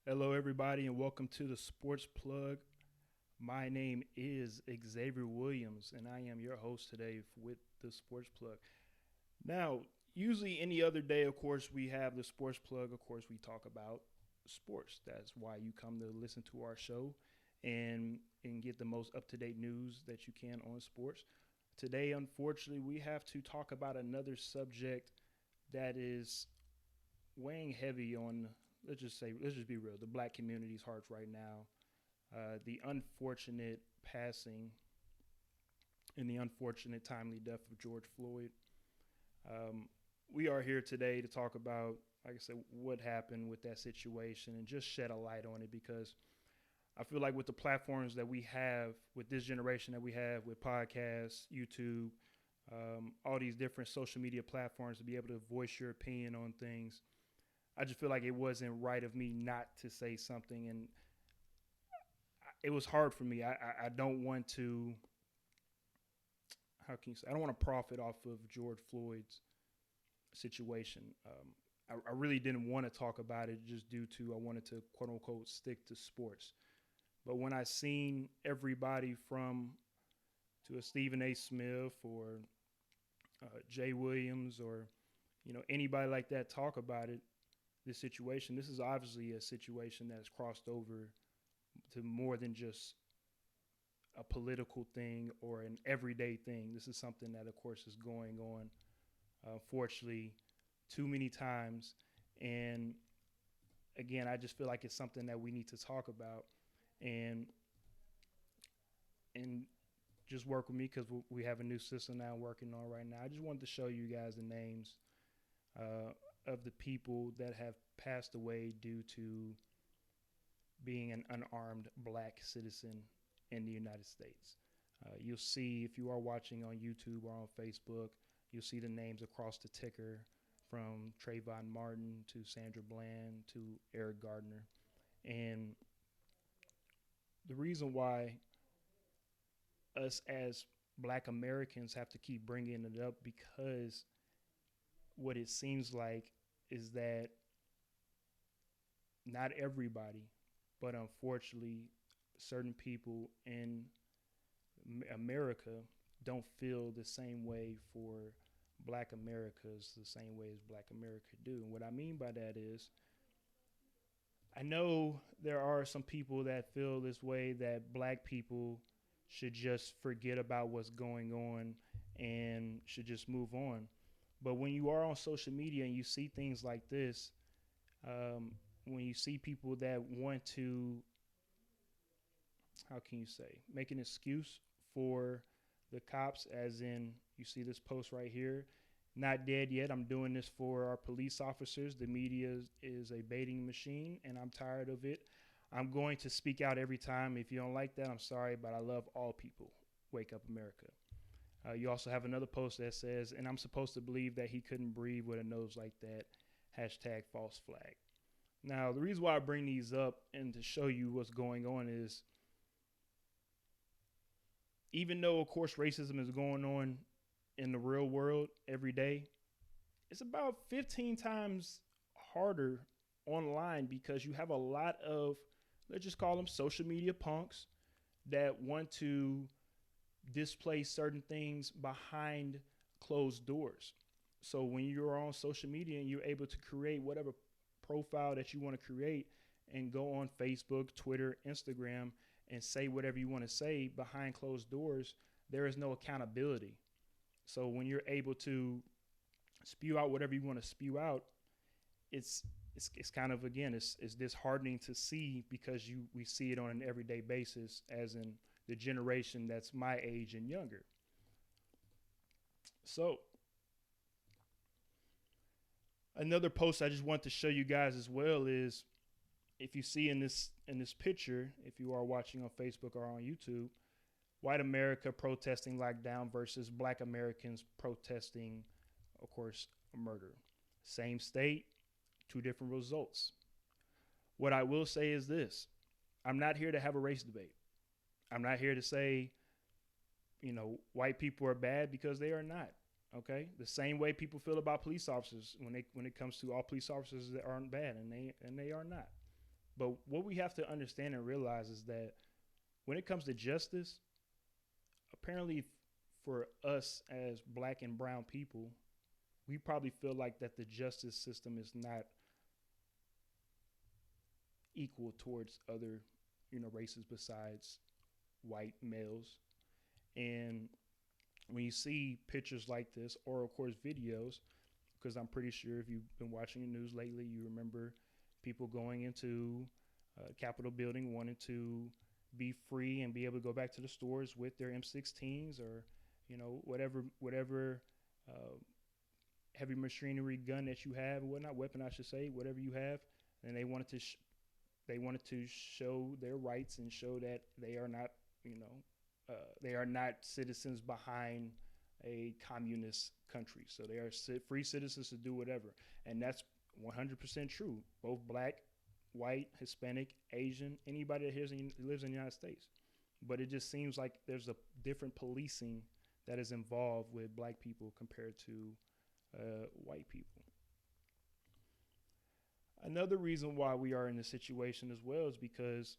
Hello, everybody, and welcome to the Sports Plug. My name is Xavier Williams, and I am your host today with the Sports Plug. Now, usually any other day, of course, we have the Sports Plug. Of course, we talk about sports. That's why you come to listen to our show and get the most up to date news that you can on sports. Today, unfortunately, we have to talk about another subject that is weighing heavy on, let's just be real, the black community's hearts right now. The unfortunate passing and the unfortunate timely death of George Floyd. Um, we are here today to talk about, like I said, what happened with that situation and just shed a light on it because I feel like with the platforms that we have, with this generation that we have, with podcasts, YouTube, all these different social media platforms to be able to voice your opinion on things, I just feel like it wasn't right of me not to say something, and it was hard for me. I don't want to. How can you say? I don't want to profit off of George Floyd's situation. I really didn't want to talk about it just due to I wanted to quote unquote stick to sports. But when I seen everybody from to a Stephen A. Smith or Jay Williams or anybody like that talk about it, this situation, this is obviously a situation that has crossed over to more than just a political thing or an everyday thing. This is something that, of course, is going on, unfortunately, too many times. And again, I just feel like it's something that we need to talk about and and just work with me because we have a new system now working on right now. I just wanted to show you guys the names of the people that have passed away due to being an unarmed black citizen in the United States. You'll see if you are watching on YouTube or on Facebook, you'll see the names across the ticker from Trayvon Martin to Sandra Bland to Eric Gardner. And the reason why us as black Americans have to keep bringing it up because what it seems like is that not everybody, but unfortunately, certain people in America don't feel the same way for black Americans the same way as black America do. And what I mean by that is, I know there are some people that feel this way that black people should just forget about what's going on and should just move on. But when you are on social media and you see things like this, when you see people that want to, how can you say, make an excuse for the cops, as in you see this post right here, not dead yet. I'm doing this for our police officers. The media is a baiting machine, and I'm tired of it. I'm going to speak out every time. If you don't like that, I'm sorry, but I love all people. Wake up, America. You also have another post that says, and I'm supposed to believe that he couldn't breathe with a nose like that. Hashtag false flag. Now, the reason why I bring these up and to show you what's going on is even though, of course, racism is going on in the real world every day, it's about 15 times harder online because you have a lot of, let's just call them social media punks that want to display certain things behind closed doors. So when you're on social media and you're able to create whatever profile that you want to create and go on Facebook, Twitter, Instagram, and say whatever you want to say behind closed doors, there is no accountability. So when you're able to spew out whatever you want to spew out, it's kind of, again, it's disheartening to see because we see it on an everyday basis, as in the generation that's my age and younger. So another post I just want to show you guys as well is, if you see in this picture, if you are watching on Facebook or on YouTube, white America protesting lockdown versus black Americans protesting, of course, a murder. Same state, two different results. What I will say is this: I'm not here to have a race debate. I'm not here to say, white people are bad, because they are not. Okay, the same way people feel about police officers when it comes to all police officers that aren't bad, and they are not. But what we have to understand and realize is that when it comes to justice, apparently for us as black and brown people, we probably feel like that the justice system is not equal towards other, races besides white males. And when you see pictures like this, or of course videos, because I'm pretty sure if you've been watching the news lately, you remember people going into Capitol building wanting to be free and be able to go back to the stores with their M16s or whatever uh, heavy machinery gun that you have, or whatnot, weapon I should say, whatever you have, and they wanted to show their rights and show that they are not, they are not citizens behind a communist country. So they are free citizens to do whatever. And that's 100% true. Both black, white, Hispanic, Asian, anybody that lives in the United States. But it just seems like there's a different policing that is involved with black people compared to white people. Another reason why we are in this situation as well is because,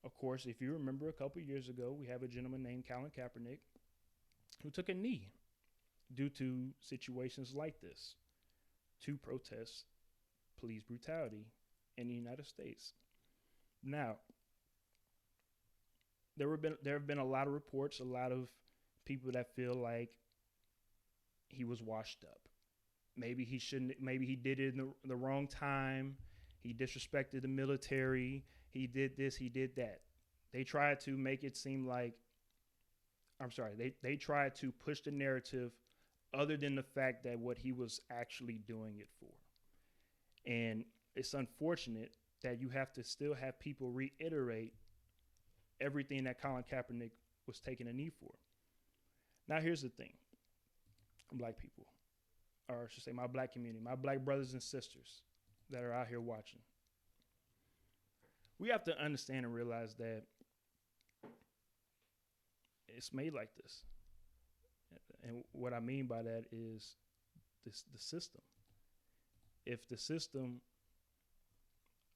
of course, if you remember a couple years ago, we have a gentleman named Colin Kaepernick who took a knee due to situations like this to protest police brutality in the United States. Now, there have been a lot of reports, a lot of people that feel like he was washed up. Maybe he shouldn't. Maybe he did it in the wrong time. He disrespected the military. He did this. He did that. They tried to make it seem like. I'm sorry. They tried to push the narrative, other than the fact that what he was actually doing it for. And it's unfortunate that you have to still have people reiterate everything that Colin Kaepernick was taking a knee for. Now, here's the thing, black people, or I should say my black community, my black brothers and sisters that are out here watching. We have to understand and realize that it's made like this. And what I mean by that is the system. If the system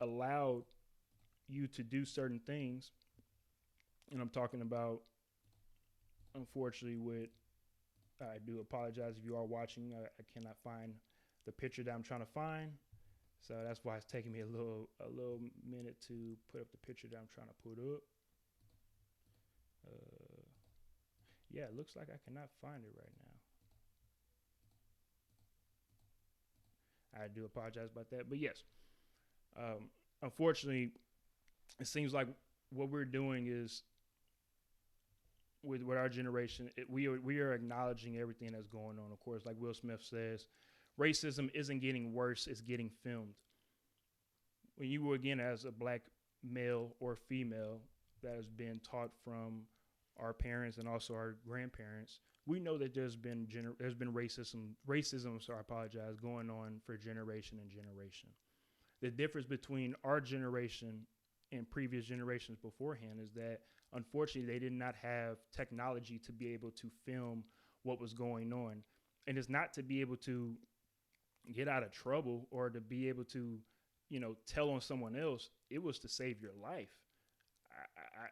allowed you to do certain things, and I'm talking about, unfortunately, I do apologize if you are watching. I cannot find the picture that I'm trying to find, so that's why it's taking me a little minute to put up the picture that I'm trying to put up. Yeah, it looks like I cannot find it right now. I do apologize about that, but yes, unfortunately, it seems like what we're doing is, with our generation, we are acknowledging everything that's going on. Of course, like Will Smith says, racism isn't getting worse; it's getting filmed. When you, again, as a black male or female that has been taught from our parents and also our grandparents, we know that there's been racism. So I apologize, going on for generation and generation. The difference between our generation and previous generations beforehand is that, unfortunately, they did not have technology to be able to film what was going on. And it's not to be able to get out of trouble or to be able to, tell on someone else. It was to save your life.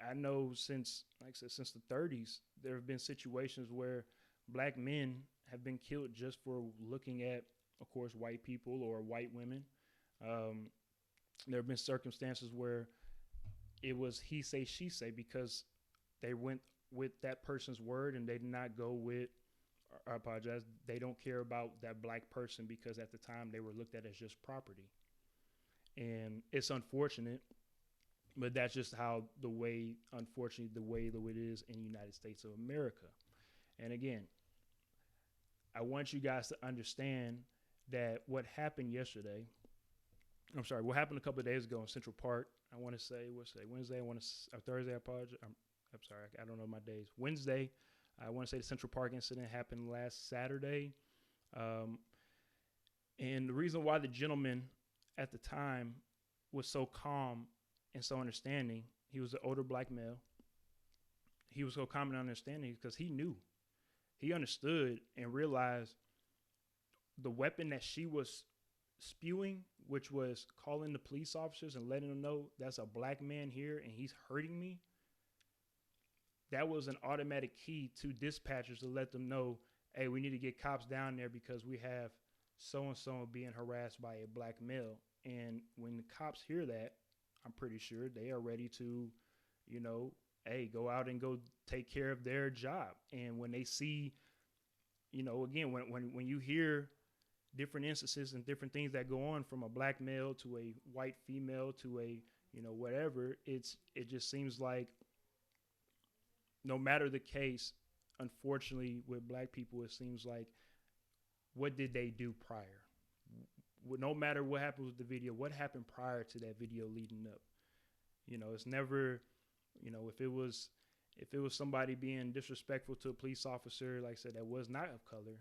I know since the 30s, there have been situations where black men have been killed just for looking at, of course, white people or white women. There have been circumstances where it was he say, she say, because they went with that person's word and they did not go with, I apologize, they don't care about that black person because at the time they were looked at as just property. And it's unfortunate, but that's just how unfortunately, the way it is in the United States of America. And again, I want you guys to understand that what happened a couple of days ago in Central Park, I want to say, Wednesday, Thursday, I apologize. I'm sorry, I don't know my days. Wednesday, I want to say the Central Park incident happened last Saturday. And the reason why the gentleman at the time was so calm and so understanding, he was an older black male. He was so calm and understanding because he understood and realized the weapon that she was spewing, which was calling the police officers and letting them know that's a black man here and he's hurting me, that was an automatic key to dispatchers to let them know, hey, we need to get cops down there because we have so-and-so being harassed by a black male. And when the cops hear that, I'm pretty sure they are ready to, you know, hey, go out and go take care of their job. And when they see, you know, again, when you hear different instances and different things that go on from a black male to a white female to a, you know, whatever, it just seems like no matter the case, unfortunately, with black people, it seems like, what did they do prior? No matter what happened with the video, what happened prior to that video leading up? You know, it's never, you know, if it was somebody being disrespectful to a police officer, like I said, that was not of color,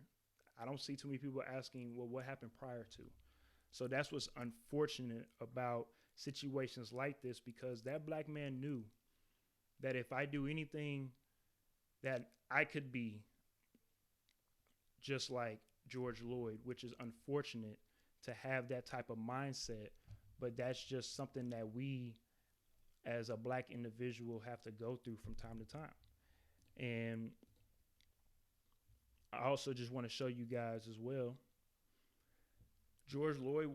I don't see too many people asking, well, what happened prior to? So that's what's unfortunate about situations like this, because that black man knew that if I do anything, that I could be just like George Floyd, which is unfortunate to have that type of mindset, but that's just something that we as a black individual have to go through from time to time. And I also just want to show you guys as well, George Floyd,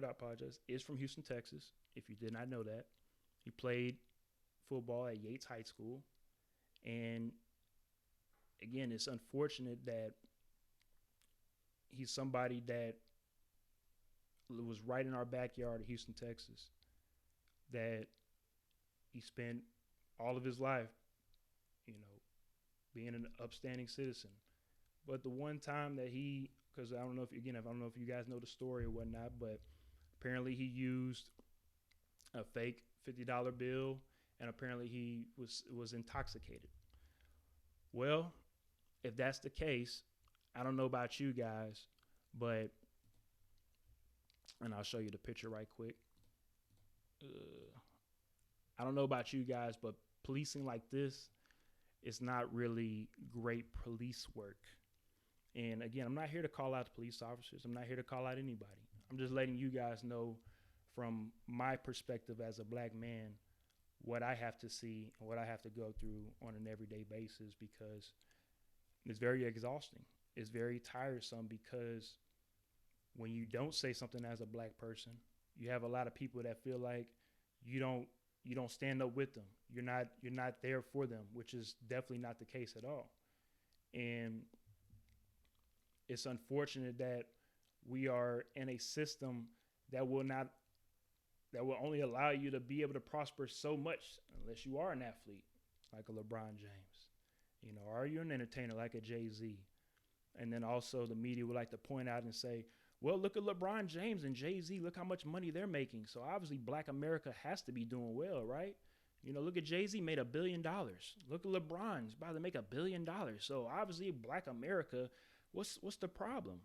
I apologize, is from Houston, Texas, if you did not know that. He played football at Yates High School. And again, it's unfortunate that he's somebody that was right in our backyard of Houston, Texas, that he spent all of his life, you know, being an upstanding citizen. But the one time that because I don't know if you guys know the story or whatnot, but apparently he used a fake $50 bill, and apparently he was intoxicated. Well, if that's the case, I don't know about you guys, but, and I'll show you the picture right quick. I don't know about you guys, but policing like this is not really great police work. And again, I'm not here to call out the police officers. I'm not here to call out anybody. I'm just letting you guys know from my perspective as a black man what I have to see and what I have to go through on an everyday basis, because it's very exhausting. It's very tiresome, because when you don't say something as a black person, you have a lot of people that feel like you don't stand up with them. You're not there for them, which is definitely not the case at all. And it's unfortunate that we are in a system that will only allow you to be able to prosper so much unless you are an athlete like a LeBron James, you know, or you're an entertainer like a Jay-Z. And then also the media would like to point out and say, well, look at LeBron James and Jay-Z. Look how much money they're making. So obviously black America has to be doing well, right? You know, look at Jay-Z made $1 billion. Look at LeBron's about to make $1 billion. So obviously black America, what's the problem?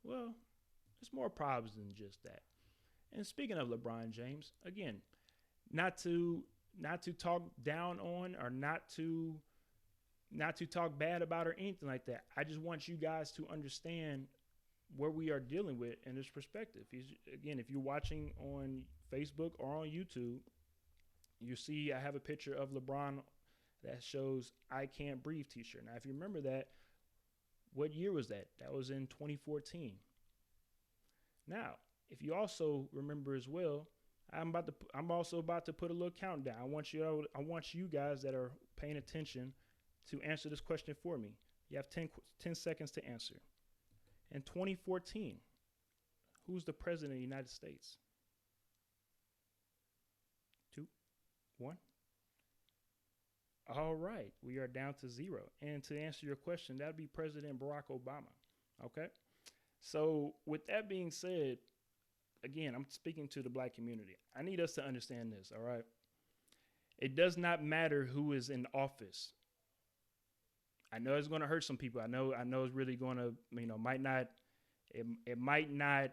Well, there's more problems than just that. And speaking of LeBron James, again, not to talk down on or not to talk bad about or anything like that. I just want you guys to understand where we are dealing with in this perspective. Again, if you're watching on Facebook or on YouTube, you see I have a picture of LeBron that shows "I Can't Breathe" t-shirt. Now, if you remember that, what year was that? That was in 2014. Now, if you also remember as well, I'm also about to put a little countdown. I want you guys that are paying attention to answer this question for me. You have 10 seconds to answer. In 2014, who's the president of the United States? 2, 1. All right, we are down to 0. And to answer your question, that would be President Barack Obama. Okay? So with that being said, again, I'm speaking to the black community. I need us to understand this, all right? It does not matter who is in office. I know it's going to hurt some people. I know it's really going to, it might not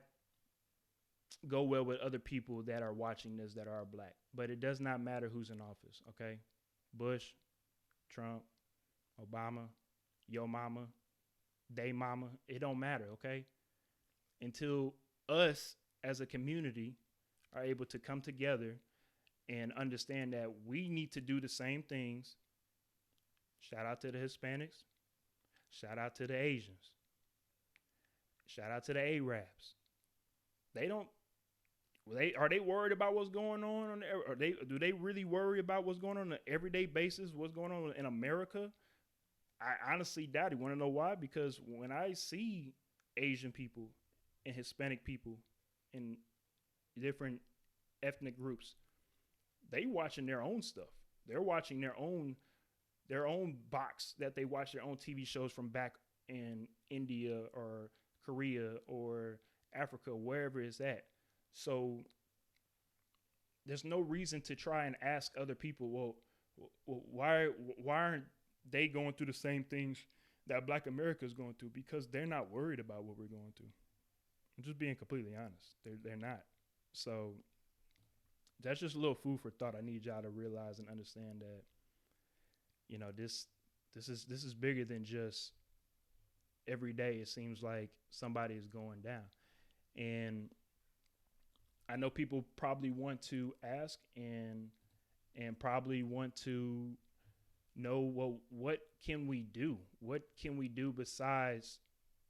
go well with other people that are watching this that are black, but it does not matter who's in office, okay? Bush, Trump, Obama, yo mama, they mama, it don't matter, okay? until us as a community are able to come together and understand that we need to do the same things. Shout out to the Hispanics. Shout out to the Asians. Shout out to the Arabs. They don't. Are they worried about what's going on? Do they really worry about what's going on an everyday basis? What's going on in America? I honestly doubt it. Want to know why? Because when I see Asian people and Hispanic people in different ethnic groups, they watching their own stuff. They're watching their own box that they watch their own TV shows from back in India or Korea or Africa, wherever it's at. So there's no reason to try and ask other people, why aren't they going through the same things that Black America is going through? Because they're not worried about what we're going through. I'm just being completely honest. They're not. So that's just a little food for thought. I need y'all to realize and understand that, you know, this is bigger than just every day. It seems like somebody is going down. And I know people probably want to ask and probably want to know, well, what can we do? What can we do besides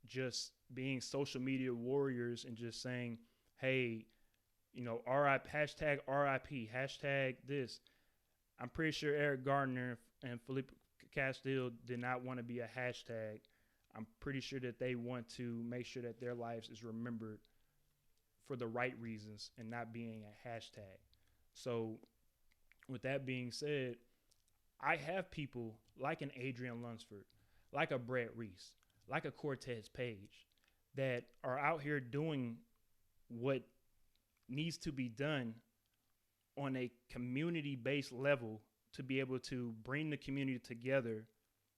just being social media warriors and just saying, hey, you know, hashtag RIP, hashtag this. I'm pretty sure Eric Gardner and Felipe Castile did not want to be a hashtag. I'm pretty sure that they want to make sure that their lives is remembered for the right reasons and not being a hashtag. So with that being said, I have people like an Adrian Lunsford, like a Brett Reese, like a Cortez Page that are out here doing what needs to be done on a community-based level to be able to bring the community together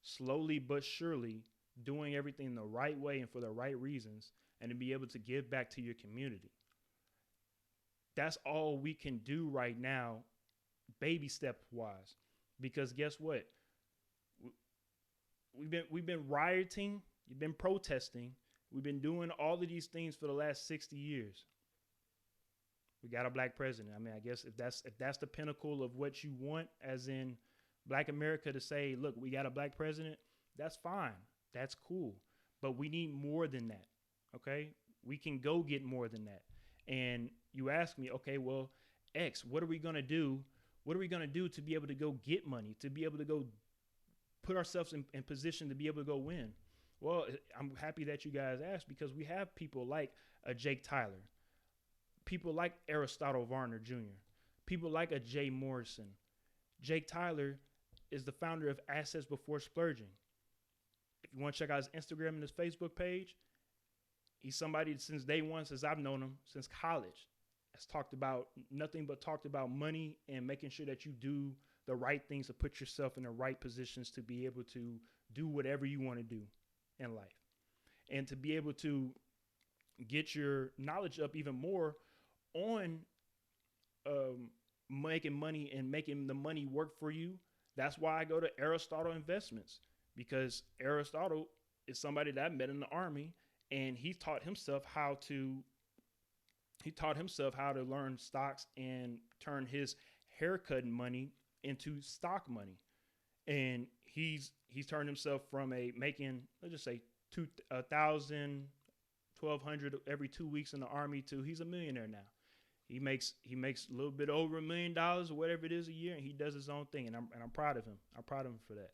slowly but surely, doing everything the right way and for the right reasons, and to be able to give back to your community. That's all we can do right now, baby step wise, because guess what? We've been rioting, we've been protesting, we've been doing all of these things for the last 60 years. We got a Black president. I mean, I guess if that's the pinnacle of what you want, as in Black America, to say, look, we got a Black president, that's fine. That's cool. But we need more than that. Okay? We can go get more than that. And you ask me, okay, well, X, what are we going to do? What are we going to do to be able to go get money, to be able to go put ourselves in position to be able to go win? Well, I'm happy that you guys asked, because we have people like a Jake Tyler, people like Aristotle Varner Jr., people like a Jay Morrison. Jake Tyler is the founder of Assets Before Splurging. If you want to check out his Instagram and his Facebook page, he's somebody since day one, since I've known him, since college, has talked about nothing but talked about money and making sure that you do the right things to put yourself in the right positions to be able to do whatever you want to do in life, and to be able to get your knowledge up even more on making money and making the money work for you. That's why I go to Aristotle Investments, because Aristotle is somebody that I met in the Army, and he taught himself how to learn stocks and turn his haircut money into stock money. And he's turned himself from making, let's just say, $1,000, $1,200 every 2 weeks in the Army to he's a millionaire now. He makes a little bit over $1 million or whatever it is a year, and he does his own thing, and I'm proud of him. I'm proud of him for that.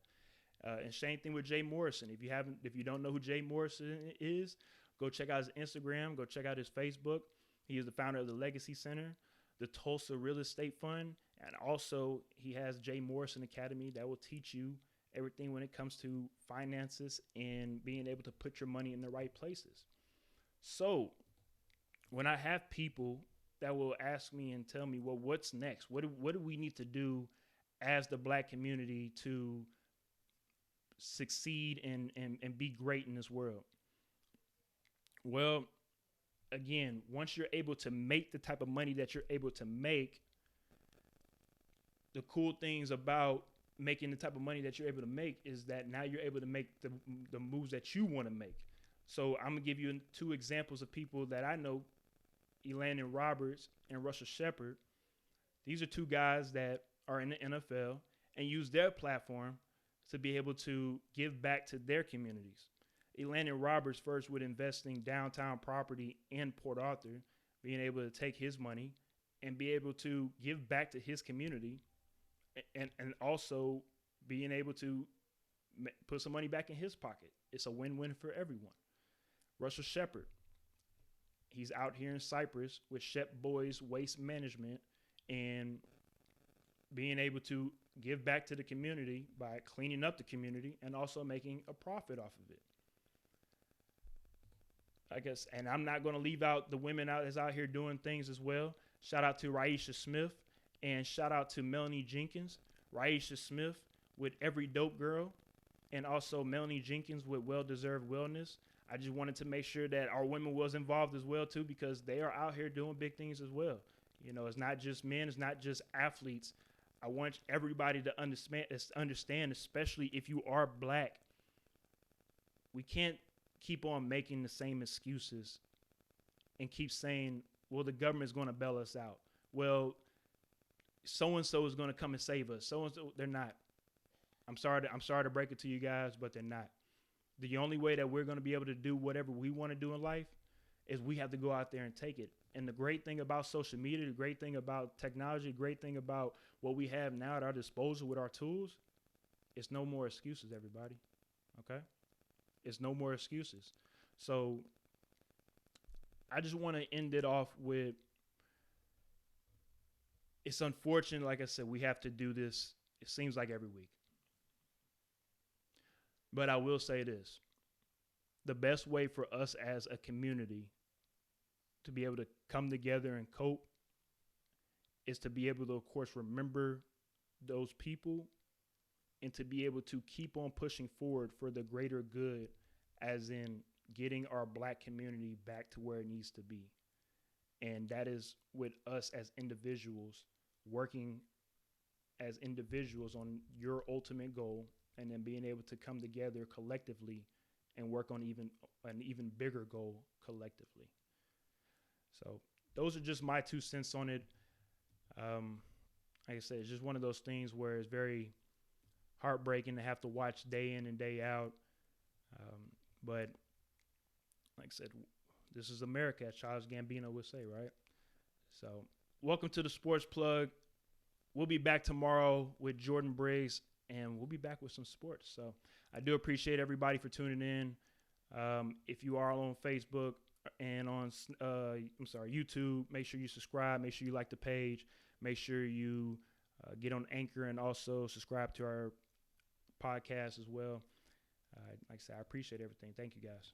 And same thing with Jay Morrison. If you don't know who Jay Morrison is, go check out his Instagram. Go check out his Facebook. He is the founder of the Legacy Center, the Tulsa Real Estate Fund, and also he has Jay Morrison Academy that will teach you everything when it comes to finances and being able to put your money in the right places. So when I have people that will ask me and tell me, well, what's next? What do we need to do as the Black community to succeed and be great in this world? Well, again, once you're able to make the type of money that you're able to make, the cool things about making the type of money that you're able to make is that now you're able to make the moves that you want to make. So I'm gonna give you two examples of people that I know: Elandon Roberts and Russell Shepard. These are two guys that are in the NFL and use their platform to be able to give back to their communities. Elandon Roberts first with investing downtown property in Port Arthur, being able to take his money and be able to give back to his community, and also being able to put some money back in his pocket. It's a win-win for everyone. Russell Shepard, he's out here in Cyprus with Shep Boys Waste Management and being able to give back to the community by cleaning up the community and also making a profit off of it. I guess, and I'm not going to leave out the women that's out here doing things as well. Shout out to Raisha Smith and shout out to Melanie Jenkins. Raisha Smith with Every Dope Girl and also Melanie Jenkins with Well Deserved Wellness. I just wanted to make sure that our women was involved as well too, because they are out here doing big things as well. You know, it's not just men, it's not just athletes. I want everybody to understand, especially if you are black. We can't keep on making the same excuses and keep saying, well, the government's going to bail us out. Well, so-and-so is going to come and save us. So-and-so, they're not. I'm sorry to break it to you guys, but they're not. The only way that we're going to be able to do whatever we want to do in life is we have to go out there and take it. And the great thing about social media, the great thing about technology, the great thing about what we have now at our disposal with our tools, it's no more excuses, everybody. Okay? It's no more excuses. So I just want to end it off with, it's unfortunate, like I said, we have to do this, it seems like every week. But I will say this. The best way for us as a community to be able to come together and cope is to be able to, of course, remember those people and to be able to keep on pushing forward for the greater good, as in getting our black community back to where it needs to be. And that is with us as individuals, working as individuals on your ultimate goal, and then being able to come together collectively and work on an even bigger goal collectively. So those are just my 2 cents on it. Like I said, it's just one of those things where it's very heartbreaking to have to watch day in and day out. But like I said, this is America, as Charles Gambino would say, right? So welcome to the Sports Plug. We'll be back tomorrow with Jordan Briggs, and we'll be back with some sports. So I do appreciate everybody for tuning in. If you are on Facebook and on YouTube, make sure you subscribe. Make sure you like the page. Make sure you get on Anchor and also subscribe to our podcast as well. Like I said, I appreciate everything. Thank you, guys.